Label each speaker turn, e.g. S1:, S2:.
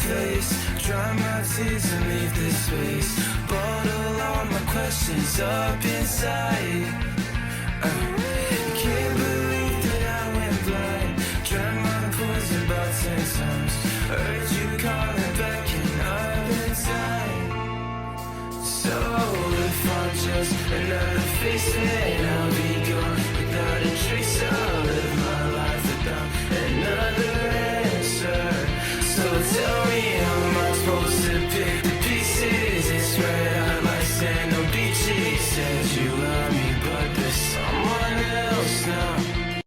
S1: face, dry my tears and leave this space. Bottle all my questions up inside. Can't believe that I went blind. Drank my poison about 10 times. Heard you calling back in other time. So if I'm just another face that